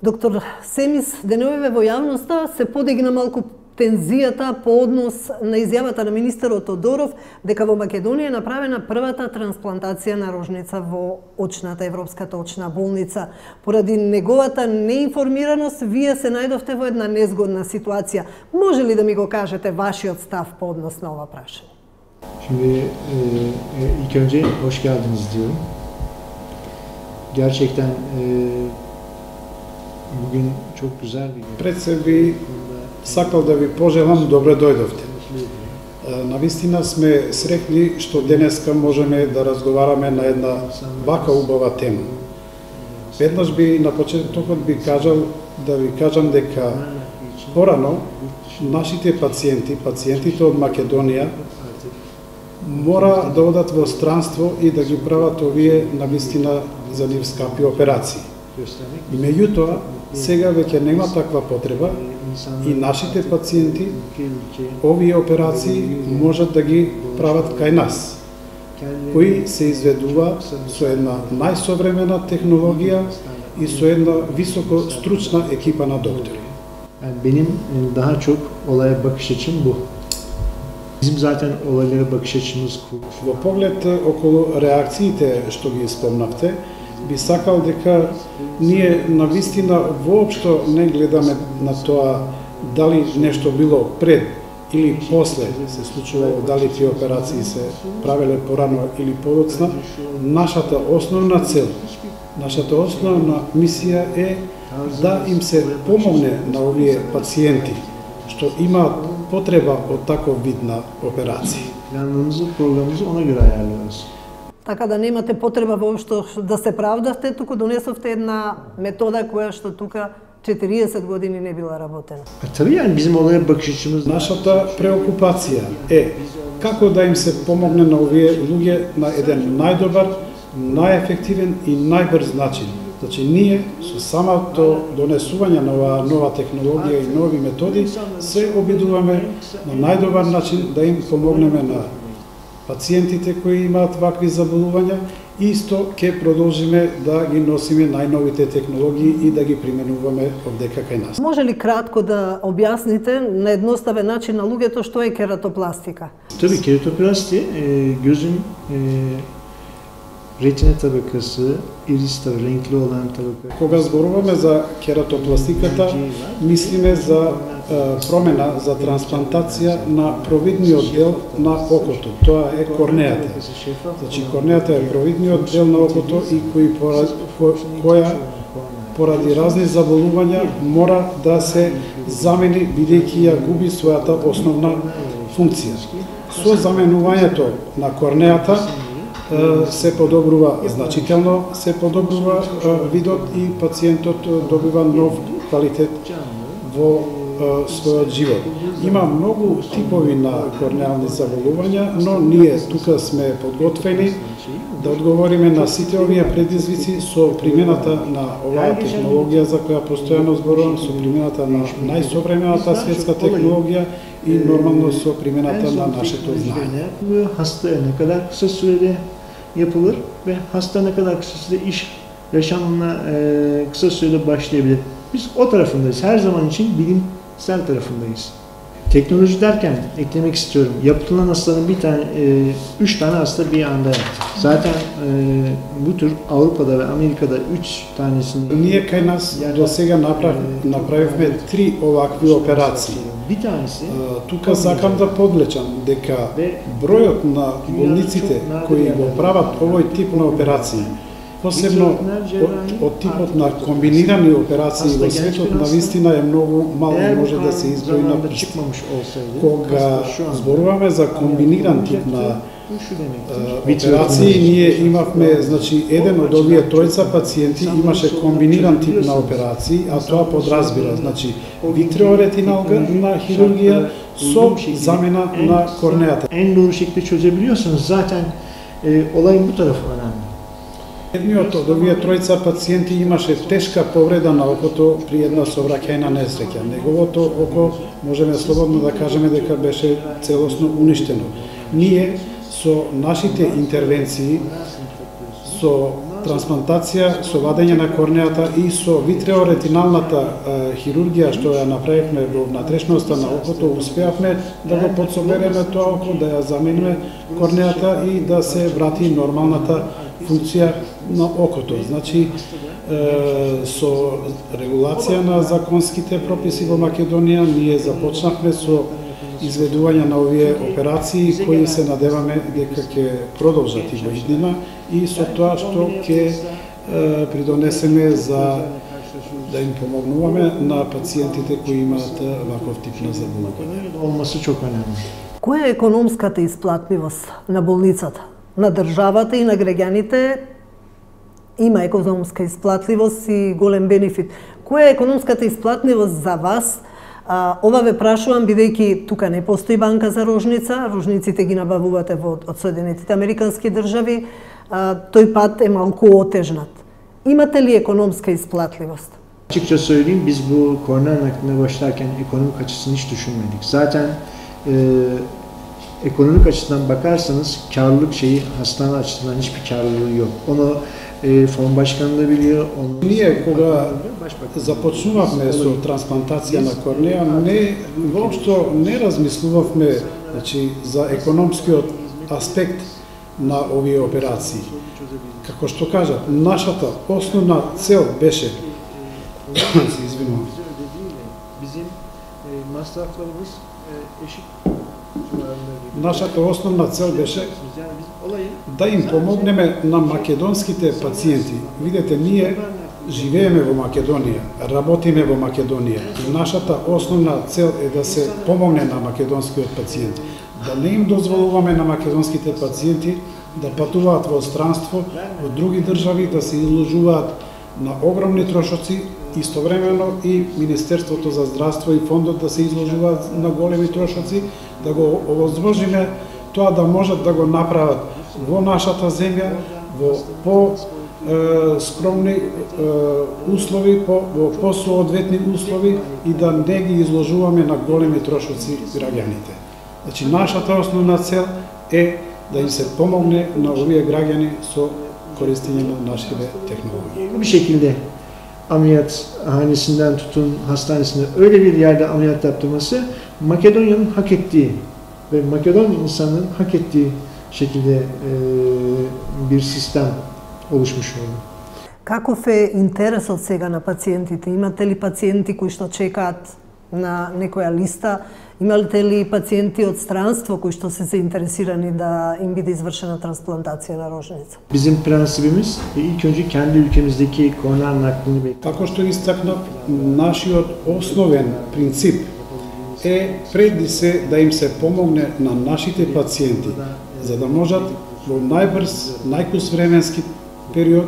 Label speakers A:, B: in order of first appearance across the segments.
A: Доктор Семис, денеовиве во јавноста се подигна малку тензијата по однос на изјавата на министерот Тодоров дека во Македонија е направена првата трансплантација на рожница во очната Европската очна болница. Поради неговата неинформираност, вие се најдовте во една незгодна ситуација. Може ли да ми го кажете вашиот став по однос на ова прашање?
B: Şimdi ilk önce hoş geldiniz diyorum. Gerçekten bugün çok güzel bir gün.
C: Пред се би сакал да ви пожелам добро дојдовте. Навистина сме среќни што денеска можеме да разговараме на една вака убава тема. Веднаш би на почетокот би кажам дека порано нашите пациентите од Македонија мора да одат во странство и да ги прават овие навистина за нив скапи операции. Меѓутоа, сега веќе нема таква потреба и нашите пациенти овие операции можат да ги прават кај нас, кои се изведува со една најсовремена технологија и со една високо стручна екипа на доктори.
B: Yani benim daha çok olaya bakış açım bu. Bizim zaten olaylara bakış açımız
C: Во поглед околу реакциите што ги спомнавте, би сакал дека ние навистина воопшто не гледаме на тоа дали нешто било пред или после се случувало, дали тие операции се правеле порано или подоцна. Нашата основна цел, нашата основна мисија е да им се помогне на овие пациенти што имаат потреба од таков вид на операции.
B: Planımızı, programımızı ona göre ayarlıyoruz.
A: Така да немате потреба воопшто да се правдавте, туку донесовте една метода која што тука 40 години не била работена.
B: Tabii yani bizim olaya bakış açımız...
C: Нашата преокупација е како да им се помогне на овие луѓе на еден најдобар, најефективен и најбрз начин. Значи, ние со самото донесување на оваа нова технологија и нови методи се обидуваме на најдобар начин да им помогнеме на пациентите кои имаат вакви заболувања и исто ќе продолжиме да ги носиме најновите технологии и да ги применуваме овдека кај нас.
A: Може ли кратко да објасните на едноставен начин на луѓето што е кератопластика?
B: Tabii keratoplasti gözün retina tabakası, iris tabi renkli olan tabaka.
C: Кога зборуваме за кератопластиката, мислиме за промена, за трансплантација на провидниот дел на окото. Тоа е корнеата. Значи, корнеата е провидниот дел на окото и која поради разни заболувања мора да се замени бидејќи ја губи својата основна функција. Со заменувањето на корнеата се подобрува значително, се подобрува видот и пациентот добива нов квалитет во својот живот. Има многу типови на корнеални заболувања, но ние тука сме подготвени да одговориме на сите овие предизвици со примената на оваа технологија за која постојано зборувам, со примената на најсовремената светска технологија и нормално со примената на нашето знаење.
B: Hastaya ne kadar kısa sürede yapılır ve hasta ne kadar kısa sürede iş yaşamına kısa sürede başlayabilir. Biz o tarafındayız. Her zaman için bilimsel tarafındayız. Teknoloji derken eklemek istiyorum. Yapılan hastanın üç tane hasta bir anda yaptı. Zaten bu tür Avrupa'da ve Amerika'da 3 tanesini...
C: Ние кај нас до сега направивме 3 овакви операции.
B: Bir tanesi...
C: Тука сакам да подлечам дека бројот на болниците кои го прават овој тип на операции, посебно од типот на комбинирани операции во светот, навистина е многу мало, може да се изброи на прст. Кога зборуваме за комбиниран тип на операции, ние имавме, значи, еден од овие тројца пациенти имаше комбиниран тип на операции, а тоа подразбира, значи, витреоретинална хирургија со замена на корнеата.
B: En doğru şekilde çözebiliyorsanız zaten olayın bu tarafı önemli.
C: Едниот од овие тројца пациенти имаше тешка повреда на окото при една совраќајна несреќа. Неговото око, можеме слободно да кажеме дека беше целосно уништено. Ние со нашите интервенции, со трансплантација со вадење на корнеата и со витреоретиналната хирургија што ја направивме во внатрешноста на окото, успеавме да го подсобереме тоа око, да ја замениме корнеата и да се врати нормалната функција на окото. Значи, со регулација на законските прописи во Македонија, ние започнавме со изведување на овие операции кои се надеваме дека ќе продолжат и во иднина и со тоа што ќе придонесеме за да им помогнуваме на пациентите кои имаат ваков тип на заболување.
A: Која е економската исплатливост на болницата, на државата и на граѓаните? Има економска исплатливост и голем бенефит. Која е економската исплатливост за вас? Ова ве прашувам бидејќи тука не постои банка за рожница, рожниците ги набавувате од Соединетите Американски држави, тој пат е малку отежнат. Имате ли економска исплатливоst?
B: Açıkça söyleyeyim, biz bu kornea nakline başlarken ekonomik açısını hiç düşünmedik. Zaten ekonomik açıdan bakarsanız karlılık şeyi hastane açısından hiçbir karlılığı yok. Onu Fond Başkanı da biliyor.
C: Ние кога започнувавме со трансплантација на корнеа, воопшто не размислувавме, значи, за економскиот аспект на овие операции. Како што кажа, нашата основна цел беше Нашата основна цел беше да им помогнеме на македонските пациенти. Видете, ние живееме во Македонија, работиме во Македонија и нашата основна цел е да се помогне на македонскиот пациент. Да не им дозволуваме на македонските пациенти да патуваат во странство, во други држави, да се изложуваат на огромни трошоци, истовремено и Министерството за здравство и фондот да се изложуваат на големи трошоци, да го овозможиме тоа да можат да го направат во нашата земја, во скромни услови, во посоодветни услови и да не ги изложуваме на големи трошоци граѓаните. Значи, нашата основна цел е да им се помогне на овие граѓани со користење на нашите технологии.
B: Bu şekilde ameliyathanesinden tutun hastanesine öyle bir yerde ameliyat yaptırması Makedonya'nın hak ettiği ve Makedon insanının hak ettiği şekilde bir sistem oluşmuş oldu.
A: Каков е интересот сега на пациентите? Имате ли пациенти кои што чекаат на некоја листа? Имате ли пациенти од странство кои што се заинтересирани да им биде извршена трансплантација на рожница?
B: Bizim prensibimiz ilk önce kendi ülkemizdeki kornea naklini bekliyoruz.
C: Како што истакнав, нашиот основен принцип е преди се да им се помогне на нашите пациенти, за да можат во најбрз, најкус временски период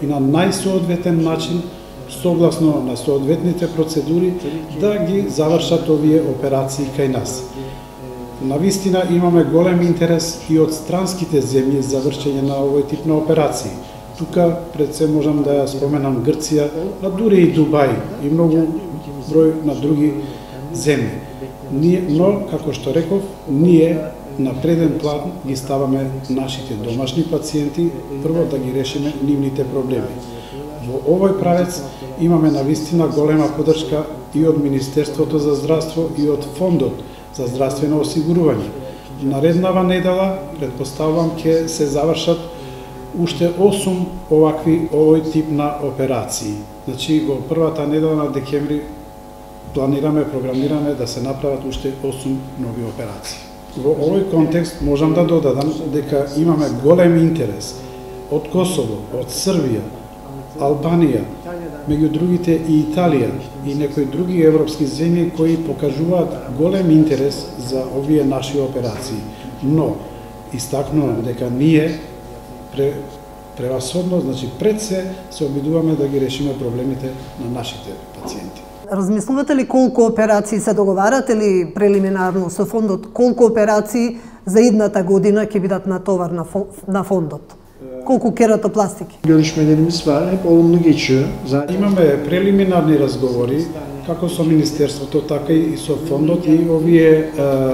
C: и на најсоодветен начин, согласно на соодветните процедури, да ги завршат овие операции кај нас. Навистина имаме голем интерес и од странските земји за вршење на овој тип на операции. Тука пред се можам да ја споменам Грција, а дури и Дубај и многу број на други земји. Но, како што реков, ние на преден план ги ставаме нашите домашни пациенти, прво да ги решиме нивните проблеми. Во овој правец имаме навистина голема поддршка и од Министерството за здравство и од Фондот за здравствено осигурување. Нареднава недела, предпоставувам, ќе се завршат уште 8 овој тип на операции. Значи, во првата недела на декември планираме, програмираме да се направат уште 8 нови операции. Во овој контекст можам да додадам дека имаме голем интерес од Косово, од Србија, Албанија, меѓу другите и Италија и некои други европски земји кои покажуваат голем интерес за овие наши операции. Но истакнувам дека ние превасодно, значи пред се обидуваме да ги решиме проблемите на нашите пациенти.
A: Размислувате ли колку операции се договарате ли прелиминарно со фондот? Колку операции за идната година ќе бидат натовар на фондот? Колку кератопластики?
B: Görüşmelerimiz var, hep olumlu geçiyor. Zaten
C: имаме прелиминарни разговори како со Министерството, така и со фондот и овие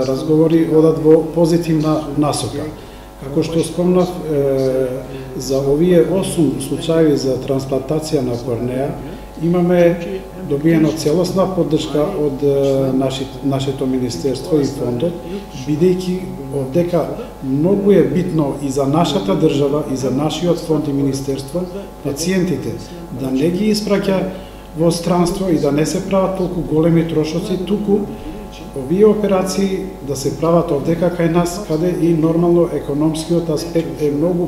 C: разговори одат во позитивна насока. Како што спомнав, за овие 8 случаи за трансплантација на корнеа, имаме добиено целосна поддршка од нашето министерство и фондот, бидејќи дека многу е битно и за нашата држава, и за нашиот фонд и министерство, пациентите да не ги испраќа во странство и да не се прават толку големи трошоци, туку овие операции да се прават овдека кај нас, каде и нормално економскиот аспект е многу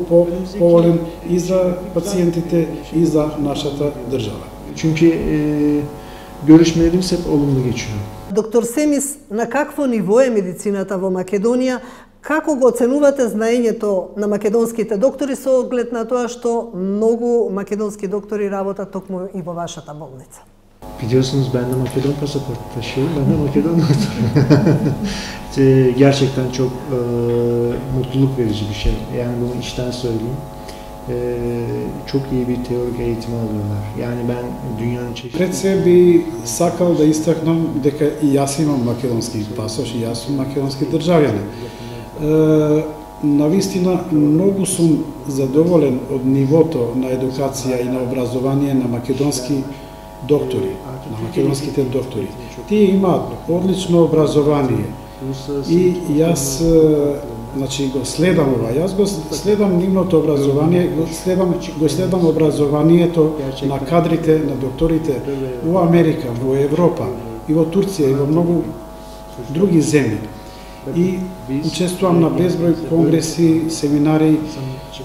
C: поволен и за пациентите и за нашата држава.
B: Çünkü görüşmelerimiz hep olumlu geçiyor.
A: Доктор Семис, на какво ниво е медицината во Македонија? Како го оценувате знаењето на македонските доктори со оглед на тоа што многу македонски доктори работат токму и во вашата болница?
B: Biliyorsunuz ben de Makedon pasaportu taşıyorum. Ben de Makedon doktorum. Gerçekten çok mutluluk verici bir şey. Yani bunu içten söyleyeyim. Çok iyi bir teorik eğitimi alıyorlar. Yani ben dünyanın çeşitli...
C: Пред се би сакал да истакнам дека и јас имам македонски пасош, и јас сум македонски државјанин. Навистина, многу сум задоволен од нивото на едукација и на образование на македонски доктори, на македонските доктори. Тие имаат одлично образование и јас го следам ова. Јас го следам нивното образование, го следам образованието на кадрите, на докторите во Америка, во Европа, и во Турција, и во многу други земји. И учествувам на безброј конгреси, семинари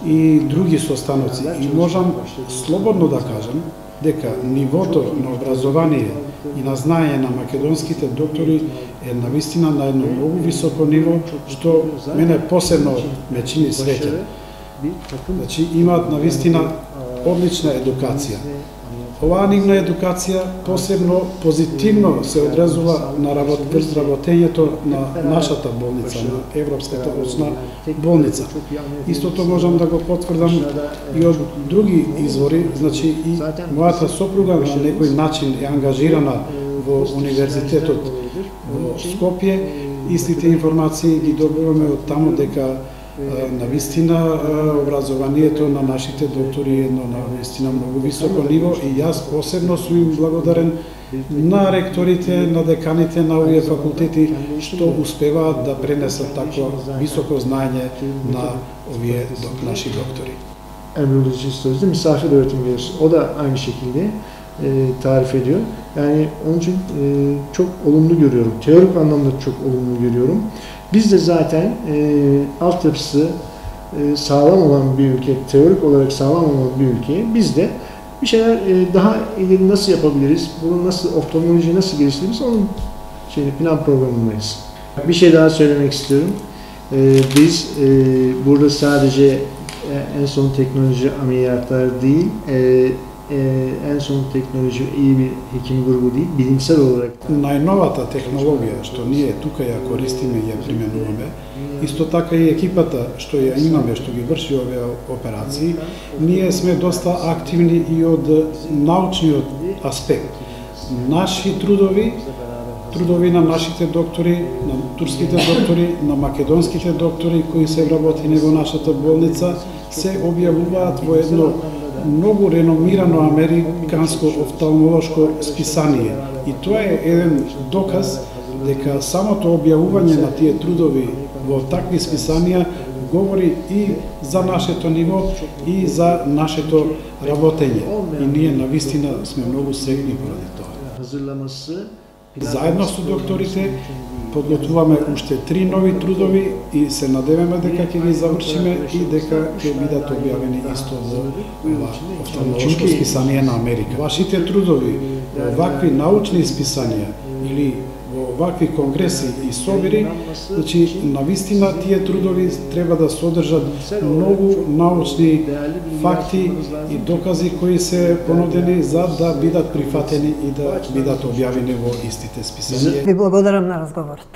C: и други состаноци. И можам слободно да кажам дека нивото на образование и на знаење на македонските доктори е навистина на едно многу високо ниво, што мене посебно ме чини среќен. Значи, имаат навистина одлична едукација. Оваа нивна едукација посебно позитивно се одразува на работењето на нашата болница, на Европската очна болница. Истото можам да го потврдам и од други извори, значи и мојата сопруга на некој начин е ангажирана во Универзитетот во Скопје. Истите информации ги добиваме од таму дека навистина образованието на нашите доктори е на навистина многу високо ниво и јас посебно сум им благодарен на ректорите, на деканите на овие факултети што успеваат да пренесат такво високо знаење на овие наши доктори.
B: Emredici sözde misafir öğretim üyesi. O da aynı şekilde tarif ediyor. Yani onun için çok olumlu görüyorum. Teorik anlamda çok olumlu görüyorum. Biz de zaten altyapısı sağlam olan bir ülke, teorik olarak sağlam olan bir ülke, biz de bir şeyler daha ileri nasıl yapabiliriz, bunu nasıl, oftalmolojiyi nasıl geliştiririz, onun plan programındayız. Bir şey daha söylemek istiyorum. Biz burada sadece en son teknoloji ameliyatlar değil, en son teknoloji iyi bir hekim grubu değil, bilimsel olarak.
C: Најновата технологија што ние тука ја користиме и ја применуваме, исто така и екипата што ја имаме, што ги врши овие операции, ние сме доста активни и од научниот аспект. Наши трудови на нашите доктори, на турските доктори, на македонските доктори кои се вработени во нашата болница, се објавуваат во едно многу реномирано американско офталмолошко списание. И тоа е еден доказ дека самото објавување на тие трудови во такви списанија говори и за нашето ниво и за нашето работење. И ние навистина сме многу среќни поради тоа. Заедно со докторите подготвуваме уште 3 нови трудови и се надеваме дека ќе ги завршиме и дека ќе бидат објавени исто во ова офталмолошко списание на Америка. Вашите трудови во вакви научни списанија или во вакви конгреси и собири, значи навистина тие трудови треба да содржат многу научни факти и докази кои се понудени за да бидат прифатени и да бидат објавени во истите списанија.
A: Ви благодарам на разговорот.